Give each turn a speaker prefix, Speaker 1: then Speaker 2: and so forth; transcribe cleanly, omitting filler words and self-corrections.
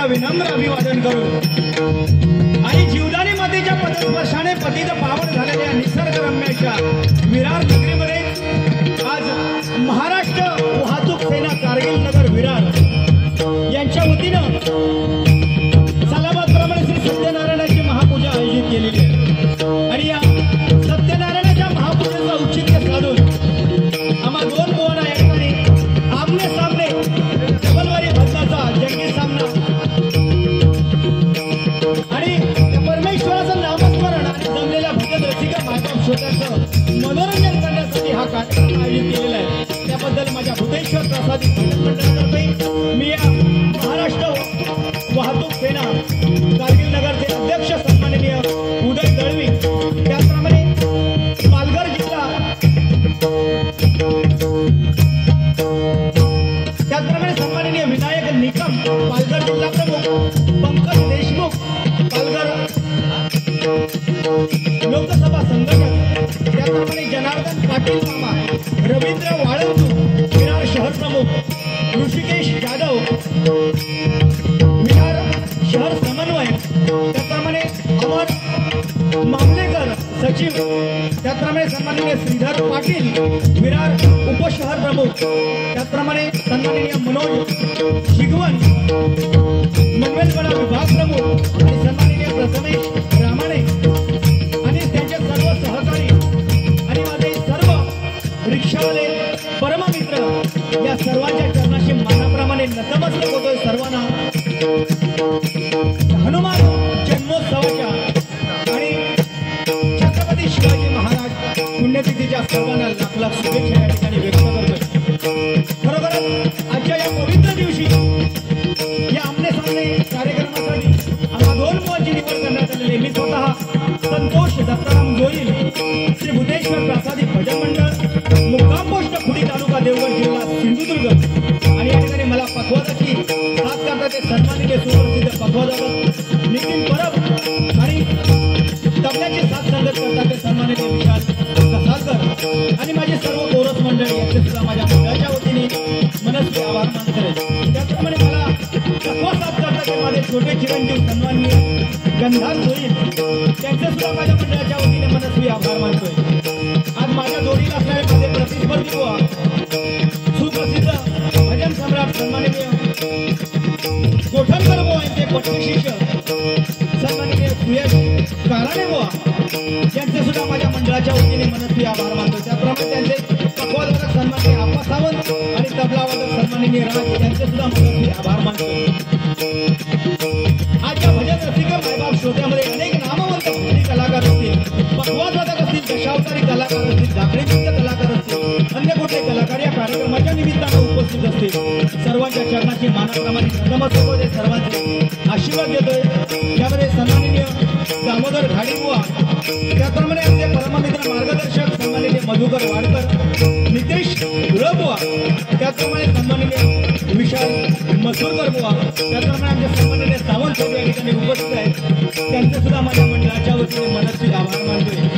Speaker 1: विनम्र अभिवादन करून आणि जीवदानी मातेच्या पदस्पर्शाने पतित पावन झालेल्या निसर्गरम्याच्या विरार नगरीमध्ये आज महाराष्ट्र वाहतूक सेना कारगिल नगर विरार यांच्या वतीनं सालाबादप्रमाणे श्री सत्यनारायणाची महापूजा आयोजित केलेली आहे आणि या सत्यनारायणाच्या महापूजेचं औचित्य साधून आम्हा दोन बुवांना या ठिकाणी आमने सामने डबलवारी भजनाचा जंगी सामना आणि परमेश्वराचं नामस्मरण आणि जमलेल्या भजन रसिका मायबाप श्रोत्यांचं मनोरंजन करण्यासाठी हा कार्यक्रम आयोजित केलेला आहे। त्याबद्दल माझ्या भूतेश्वर प्रसादी भजन मंडळातर्फे मी या महाराष्ट्र वाहतूक सेना कारगिल नगरचे अध्यक्ष सन्माननीय उदय दळवी, त्याचप्रमाणे पालघर जिल्हा त्याचप्रमाणे सन्माननीय विनायक निकम पालघर जिल्हा प्रमुख, पंकज देशमुख पालघर लोकसभा संघटक, त्याचप्रमाणे जनार्दन पाटील मामा, रवींद्र वाळंजू विरार शहर प्रमुख, ऋषिकेश जाधव विरार शहर समन्वय, त्याचप्रमाणे अमर मामलेकर सचिव, त्याचप्रमाणे सन्माननीय श्रीधर पाटील विरार उपशहर प्रमुख, त्याचप्रमाणे सन्माननीय मनोज शिगवन मनवेलवाडा विभाग प्रमुख आणि सन्माननीय प्रथमेश रामाणे आणि त्यांचे सर्व सहकारी आणि माझे सर्व रिक्षावाले परममित्र या सर्वांच्या चरणाशी मानाप्रमाणे नतमस्तक होतोय। सर्वांना हनुमान जन्मोत्सवाच्या आणि छत्रपती शिवाजी महाराज पुण्यतिथीच्या सर्वांना लाख लाख शुभेच्छा या ठिकाणी व्यक्त करतोय। खरोखरच आजच्या या पवित्र दिवशी या आमने सामने कार्यक्रमासाठी आम्हा दोन मुलांची निवड करण्यात आलेली। मी स्वतः संतोष दत्ताराम गोयल, श्री भूतेश्वर प्रसादी भजन मंडळ, मुक्काम पोस्ट खुडी तालुका देवगड जिल्हा सिंधुदुर्ग आणि या ठिकाणी मला पखवाजाची साथ करतात ते सन्माननीय सुप्रसिद्ध पखवाजक नितीन परब आणि तबल्याची साथ संगत करतात ते सन्माननीय विशाल कसालकर आणि माझे सर्व कोरस मंडळ यांचे सुद्धा माझ्या मंडळाच्या वतीने मनस्वी आभार मानतो। त्याचप्रमाणे मला पखवा साथ करतात ते माझे छोटे चिरंजीव सन्माननीय गंधार गोयल त्यांचे सुद्धा माझ्या मंडळाच्या वतीने मनस्वी आभार मानतोय। आज माझ्या जोडीला असणारे माझे प्रतिस्पर्धी बुवा सुप्रसिद्ध भजन सम्राट सन्माननीय गोठणकर बुवा यांचे पट्टे शिष्य सुयश काराणे बुवा यांचे सुद्धा माझ्या मंडळाच्या वतीने मनस्वी आभार मानतो. त्याप्रमाणे त्यांचे पकवाजवादक सन्माननीय आप्पा सावंत आणि तबलावादक सन्माननीय राज यांचे सुद्धा मनस्वी आभार मानतो. आजच्या भजन रसिक मायबाप श्रोत्यामध्ये अनेक नामवंत भजनी कलाकार असतील, पकवाजवादक असतील, दशावतारी कलाकार असतील, जागरण नृत्य कलाकार असतील, अन्य कुठले कलाकार या कार्यक्रमाच्या निमित्तानं उपस्थित असतील. सर्वांच्या चरणाची मानाप्रमाणे नमस्कार सर्वांचे आशीर्वाद घेतोय. त्यामध्ये सन्माननीय दामोदर घाडीबुवा, त्याप्रमाणे आमचे परममित्र मार्गदर्शक सन्माननीय मधुकर वाडकर, नितेश गुळबुवा, त्याचप्रमाणे सन्माननीय विशाल मसूरकर बुवा, त्याचप्रमाणे आमचे सन्माननीय सावंत या ठिकाणी उपस्थित आहेत. त्यांचे सुद्धा माझ्या मंडळाच्या वतीने मनस्वी आभार मानतोय.